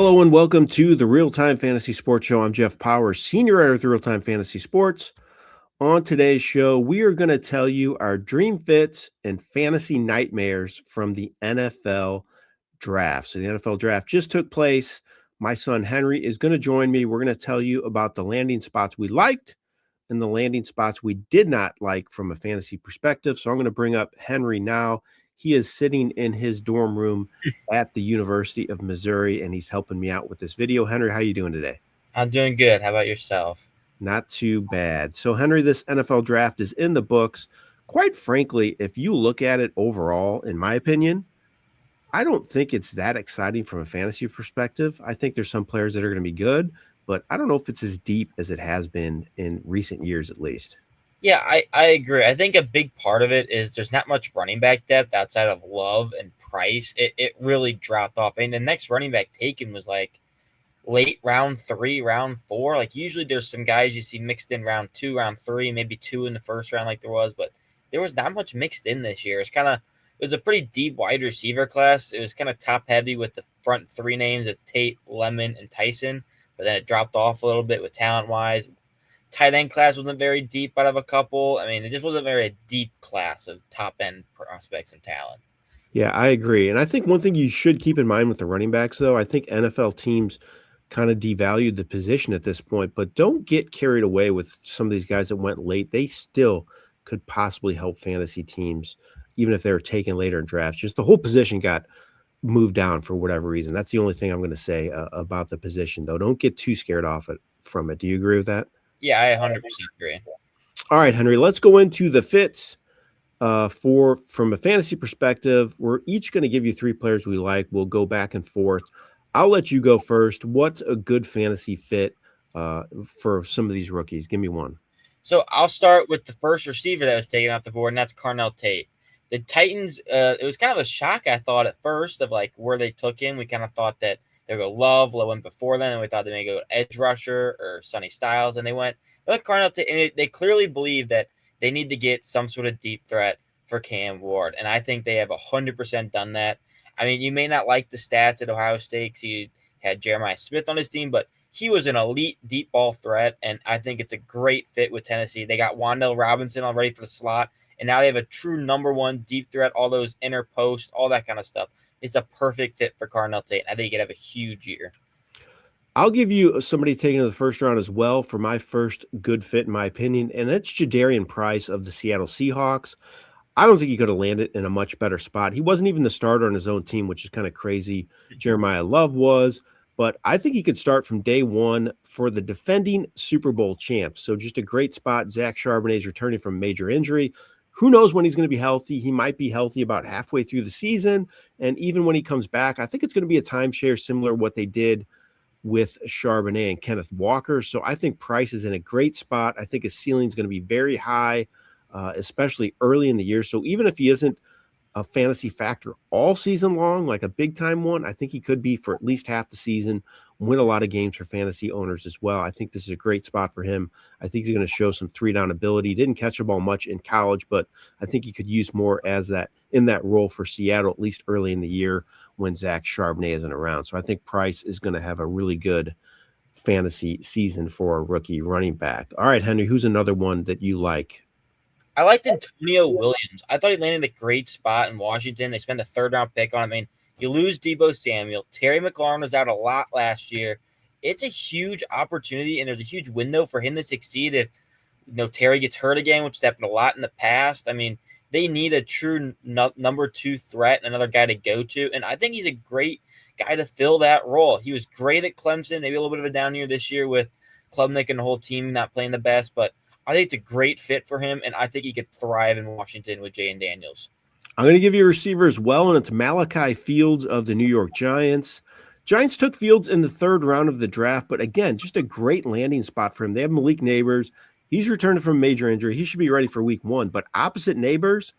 Hello and welcome to the RealTime Fantasy Sports Show. I'm Jeff Paur, Senior Editor of RealTime Fantasy Sports. On today's show, we are going to tell you our dream fits and fantasy nightmares from the NFL draft. So the NFL draft just took place. My son Henry is going to join me. We're going to tell you about the landing spots we liked and the landing spots we did not like from a fantasy perspective. So I'm going to bring up Henry now. He is sitting in his dorm room at the University of Missouri, and he's helping me out with this video. Henry, how are you doing today? I'm doing good. How about yourself? Not too bad. So, Henry, this NFL draft is in the books. Quite frankly, if you look at it overall, in my opinion, I don't think it's that exciting from a fantasy perspective. I think there's some players that are going to be good, but I don't know if it's as deep as it has been in recent years, at least. Yeah, I agree. I think a big part of it is there's not much running back depth outside of Love and Price. It really dropped off. I mean, the next running back taken was like late round 3, round 4. Like usually there's some guys you see mixed in round 2, round 3, maybe 2 in the first round like there was, but there was not much mixed in this year. It was a pretty deep wide receiver class. It was kind of top heavy with the front 3 names of Tate, Lemon, and Tyson, but then it dropped off a little bit with talent wise. Tight end class wasn't very deep out of a couple. I mean, it just wasn't very deep class of top end prospects and talent. Yeah, I agree. And I think one thing you should keep in mind with the running backs, though, I think NFL teams kind of devalued the position at this point, but don't get carried away with some of these guys that went late. They still could possibly help fantasy teams, even if they were taken later in drafts. Just the whole position got moved down for whatever reason. That's the only thing I'm going to say about the position, though. Don't get too scared off it from it. Do you agree with that? Yeah, I 100% agree. All right, Henry, let's go into the fits. From a fantasy perspective, we're each going to give you 3 players we like. We'll go back and forth. I'll let you go first. What's a good fantasy fit for some of these rookies? Give me one. So I'll start with the first receiver that was taken off the board, and that's Carnell Tate. The Titans, it was kind of a shock, I thought, at first, of like where they took him. We kind of thought that they would go Love went before then, and we thought they may go edge rusher or Sonny Styles, and they went Carnell Tate, and they clearly believe that they need to get some sort of deep threat for Cam Ward, and I think they have 100% done that. I mean, you may not like the stats at Ohio State. He had Jeremiah Smith on his team, but he was an elite deep ball threat, and I think it's a great fit with Tennessee. They got Wan'Dale Robinson already for the slot, and now they have a true number 1 deep threat, all those inner posts, all that kind of stuff. It's a perfect fit for Carnell Tate. I think he could have a huge year. I'll give you somebody taken in the first round as well for my first good fit, in my opinion, and that's Jadarian Price of the Seattle Seahawks. I don't think he could have landed in a much better spot. He wasn't even the starter on his own team, which is kind of crazy. Jeremiah Love was, but I think he could start from day one for the defending Super Bowl champs. So just a great spot. Zach Charbonnet is returning from major injury. Who knows when he's going to be healthy? He might be healthy about halfway through the season. And even when he comes back, I think it's going to be a timeshare similar to what they did with Charbonnet and Kenneth Walker. So I think Price is in a great spot. I think his ceiling is going to be very high, especially early in the year. So even if he isn't a fantasy factor all season long, like a big time one, I think he could be for at least half the season, win a lot of games for fantasy owners as well. I think this is a great spot for him. I think he's going to show some 3-down ability. He didn't catch the ball much in college, but I think he could use more as that in that role for Seattle, at least early in the year when Zach Charbonnet isn't around. So I think Price is going to have a really good fantasy season for a rookie running back. All right, Henry, who's another one that you like? I liked Antonio Williams. I thought he landed a great spot in Washington. They spent a 3rd-round pick on him. I mean, you lose Deebo Samuel. Terry McLaurin was out a lot last year. It's a huge opportunity, and there's a huge window for him to succeed if Terry gets hurt again, which happened a lot in the past. I mean, they need a true number 2 threat, another guy to go to, and I think he's a great guy to fill that role. He was great at Clemson, maybe a little bit of a down year this year with Klubnik and the whole team not playing the best, but I think it's a great fit for him, and I think he could thrive in Washington with Jay and Daniels. I'm going to give you a receiver as well, and it's Malachi Fields of the New York Giants. Giants took Fields in the 3rd round of the draft, but again, just a great landing spot for him. They have Malik Neighbors. He's returning from major injury. He should be ready for week 1, but opposite Neighbors,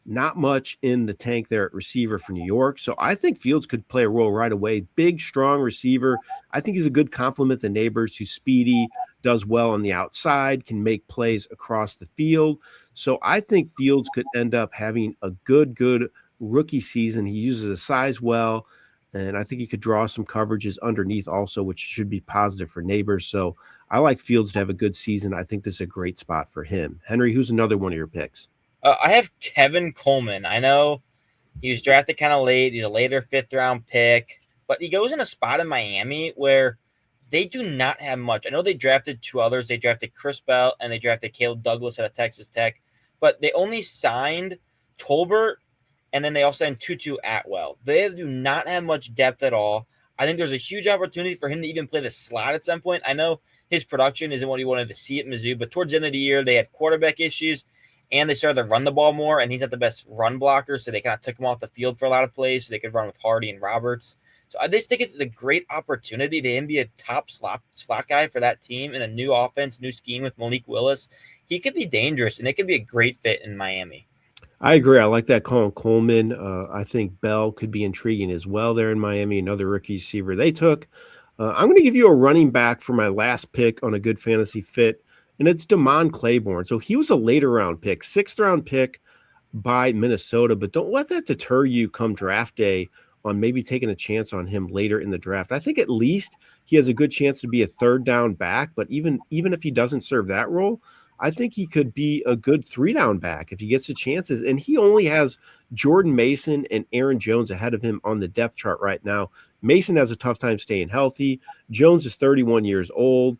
not much in the tank there at receiver for New York. So I think Fields could play a role right away. Big, strong receiver. I think he's a good complement to Neighbors, who's speedy, does well on the outside, can make plays across the field. So I think Fields could end up having a good rookie season. He uses his size well. And I think he could draw some coverages underneath also, which should be positive for Neighbors. So I like Fields to have a good season. I think this is a great spot for him. Henry, who's another one of your picks? I have Kevin Coleman. I know he was drafted kind of late. He's a later fifth round pick, but he goes in a spot in Miami where they do not have much. I know they drafted two others. They drafted Chris Bell and they drafted Caleb Douglas out of Texas Tech, but they only signed Tolbert and then they also signed Tutu Atwell. They do not have much depth at all. I think there's a huge opportunity for him to even play the slot at some point. I know his production isn't what he wanted to see at Mizzou, but towards the end of the year, they had quarterback issues and they started to run the ball more, and he's not the best run blocker, so they kind of took him off the field for a lot of plays so they could run with Hardy and Roberts. So I just think it's a great opportunity to him be a top slot guy for that team in a new offense, new scheme with Malik Willis. He could be dangerous, and it could be a great fit in Miami. I agree. I like that call Coleman. I think Bell could be intriguing as well there in Miami, another rookie receiver they took. I'm going to give you a running back for my last pick on a good fantasy fit, and it's Damon Claiborne. So he was a later round pick, sixth round pick by Minnesota, but don't let that deter you come draft day on maybe taking a chance on him later in the draft. I think at least he has a good chance to be a third down back, but even if he doesn't serve that role, I think he could be a good 3-down back if he gets the chances. And he only has Jordan Mason and Aaron Jones ahead of him on the depth chart right now. Mason has a tough time staying healthy. Jones is 31 years old.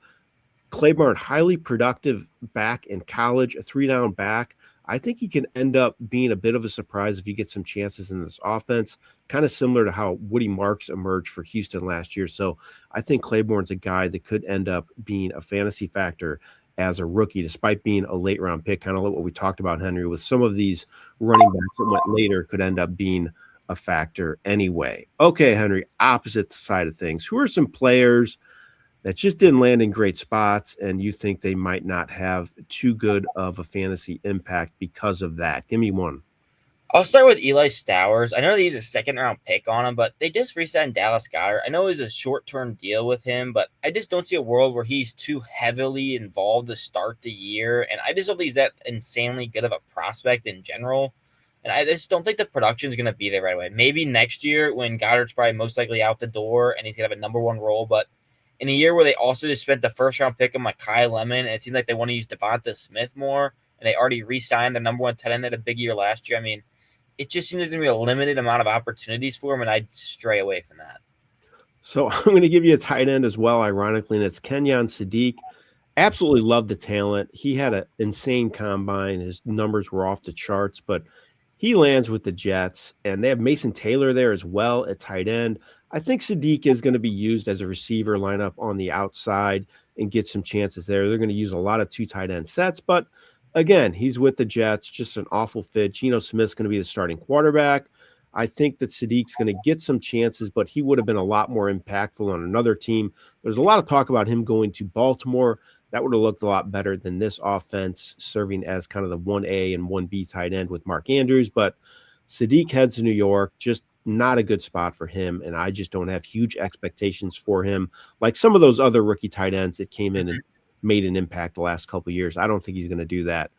Claiborne, highly productive back in college, a 3-down back. I think he can end up being a bit of a surprise if he gets some chances in this offense, kind of similar to how Woody Marks emerged for Houston last year. So I think Claiborne's a guy that could end up being a fantasy factor as a rookie, despite being a late round pick, kind of like what we talked about, Henry, with some of these running backs that went later could end up being a factor anyway. Okay, Henry, opposite side of things. Who are some players that just didn't land in great spots and you think they might not have too good of a fantasy impact because of that? Give me one. I'll start with Eli Stowers. I know they used a second round pick on him, but they just re-signed Dallas Goedert. I know it was a short term deal with him, but I just don't see a world where he's too heavily involved to start the year. And I just don't think he's that insanely good of a prospect in general. And I just don't think the production is going to be there right away. Maybe next year when Goddard's probably most likely out the door and he's going to have a number one role. But in a year where they also just spent the first round pick on Mekhi Lemon, and it seems like they want to use Devonta Smith more, and they already re signed the number one tight end at a big year last year. I mean, it just seems there's going to be a limited amount of opportunities for him, and I'd stray away from that. So I'm going to give you a tight end as well, ironically, and it's Kenyon Sadiq. Absolutely love the talent. He had an insane combine. His numbers were off the charts, but he lands with the Jets, and they have Mason Taylor there as well at tight end. I think Sadiq is going to be used as a receiver lineup on the outside and get some chances there. They're going to use a lot of two tight end sets, but again, he's with the Jets, just an awful fit. Geno Smith's going to be the starting quarterback. I think that Sadiq's going to get some chances, but he would have been a lot more impactful on another team. There's a lot of talk about him going to Baltimore. That would have looked a lot better than this offense serving as kind of the 1A and 1B tight end with Mark Andrews. But Sadiq heads to New York, just not a good spot for him. And I just don't have huge expectations for him. Like some of those other rookie tight ends that came in and made an impact the last couple of years. I don't think he's going to do that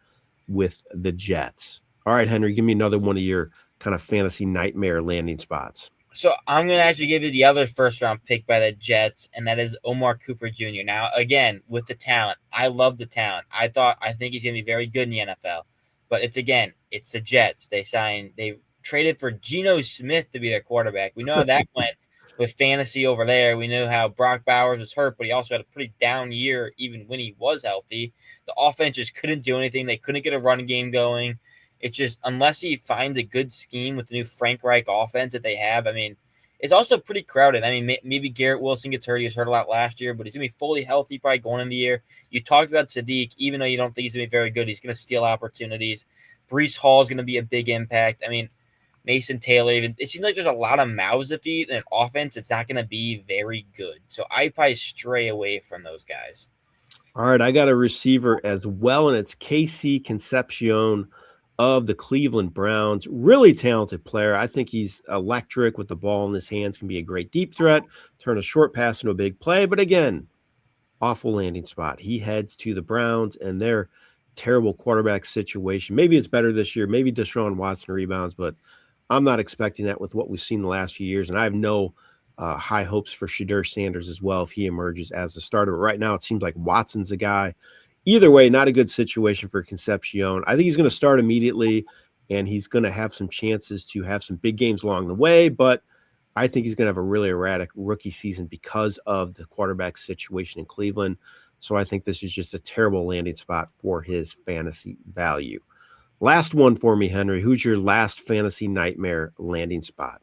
with the Jets. All right, Henry, give me another one of your kind of fantasy nightmare landing spots. So I'm going to actually give you the other first round pick by the Jets, and that is Omar Cooper Jr. Now, again, with the talent, I love the talent. I think he's going to be very good in the NFL, but it's the Jets. They traded for Geno Smith to be their quarterback. We know how that went with fantasy over there. We knew how Brock Bowers was hurt, but he also had a pretty down year even when he was healthy. The offense just couldn't do anything. They couldn't get a run game going. It's just, unless he finds a good scheme with the new Frank Reich offense that they have, I mean, it's also pretty crowded. I mean, maybe Garrett Wilson gets hurt. He was hurt a lot last year, but he's going to be fully healthy probably going into the year. You talked about Sadiq. Even though you don't think he's going to be very good, he's going to steal opportunities. Breece Hall is going to be a big impact. I mean, Mason Taylor, even it seems like there's a lot of mouths to feed, and an offense it's not going to be very good. So I probably stray away from those guys. All right, I got a receiver as well, and it's Casey Concepcion of the Cleveland Browns. Really talented player. I think he's electric with the ball in his hands, can be a great deep threat, turn a short pass into a big play. But again, awful landing spot. He heads to the Browns and their terrible quarterback situation. Maybe it's better this year. Maybe Deshaun Watson rebounds, but I'm not expecting that with what we've seen the last few years, and I have no high hopes for Shadur Sanders as well if he emerges as the starter. But right now, it seems like Watson's the guy. Either way, not a good situation for Concepcion. I think he's going to start immediately, and he's going to have some chances to have some big games along the way, but I think he's going to have a really erratic rookie season because of the quarterback situation in Cleveland. So I think this is just a terrible landing spot for his fantasy value. Last one for me, Henry. Who's your last fantasy nightmare landing spot?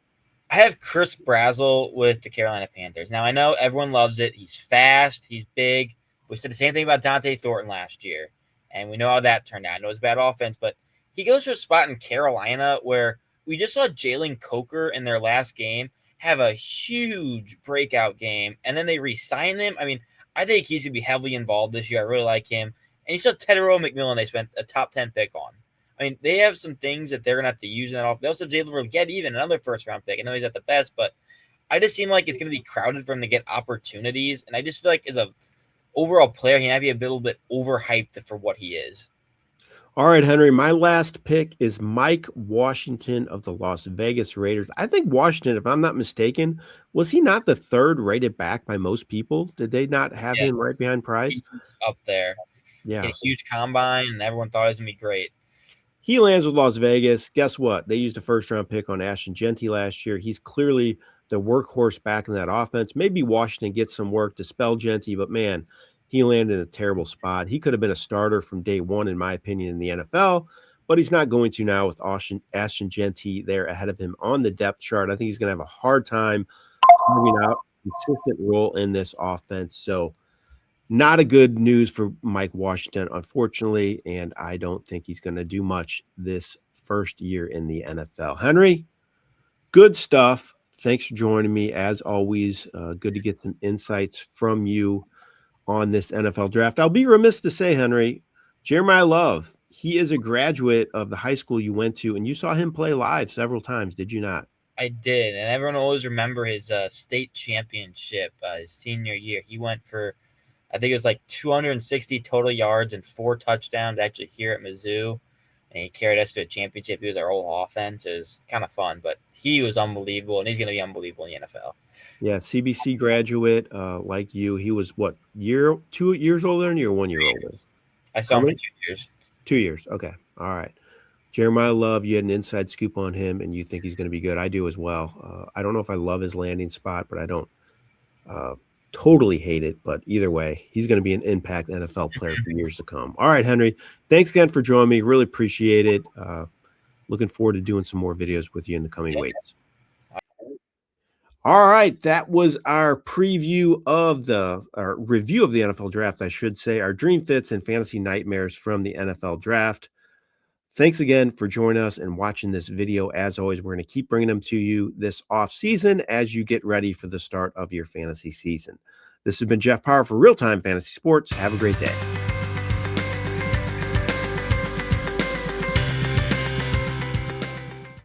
I have Chris Brazzell with the Carolina Panthers. Now, I know everyone loves it. He's fast. He's big. We said the same thing about Dante Thornton last year, and we know how that turned out. I know it's bad offense, but he goes to a spot in Carolina where we just saw Jalen Coker in their last game have a huge breakout game, and then they re-sign him. I mean, I think he's going to be heavily involved this year. I really like him. And you saw Tedero McMillan they spent a top 10 pick on. I mean, they have some things that they're going to have to use in that off. They also did get even another first-round pick. I know he's at the best, but I just seem like it's going to be crowded for him to get opportunities. And I just feel like as a overall player, he might be a little bit overhyped for what he is. All right, Henry, my last pick is Mike Washington of the Las Vegas Raiders. I think Washington, if I'm not mistaken, was he not the third rated back by most people? Did they not have him right behind Price? He's up there. Yeah. He had a huge combine, and everyone thought it was going to be great. He lands with Las Vegas. Guess what? They used a first-round pick on Ashton Genty last year. He's clearly the workhorse back in that offense. Maybe Washington gets some work to spell Genty, but man, he landed in a terrible spot. He could have been a starter from day one, in my opinion, in the NFL, but he's not going to now with Ashton Genty there ahead of him on the depth chart. I think he's going to have a hard time carving out a consistent role in this offense. So not a good news for Mike Washington, unfortunately, and I don't think he's going to do much this first year in the NFL. Henry, good stuff. Thanks for joining me. As always, good to get some insights from you on this NFL draft. I'll be remiss to say, Henry, Jeremiah Love, he is a graduate of the high school you went to, and you saw him play live several times, did you not? I did, and everyone will always remember his state championship his senior year. He went for, I think it was like 260 total yards and 4 touchdowns actually here at Mizzou, and he carried us to a championship. He was our whole offense. It was kind of fun, but he was unbelievable, and he's going to be unbelievable in the NFL. Yeah, CBC graduate like you. He was what, 2 years older than you or 1 year older? I saw him for 2 years. 2 years. Okay. All right. Jeremiah Love, you had an inside scoop on him, and you think he's going to be good. I do as well. I don't know if I love his landing spot, but I don't totally hate it. But either way, he's going to be an impact NFL player for years to come. All right, Henry, thanks again for joining me. Really appreciate it. Looking forward to doing some more videos with you in the coming weeks. All right, that was our preview of our review of the NFL draft, I should say, our dream fits and fantasy nightmares from the NFL draft. Thanks again for joining us and watching this video. As always, we're going to keep bringing them to you this off season as you get ready for the start of your fantasy season. This has been Jeff Paur for RealTime Fantasy Sports. Have a great day.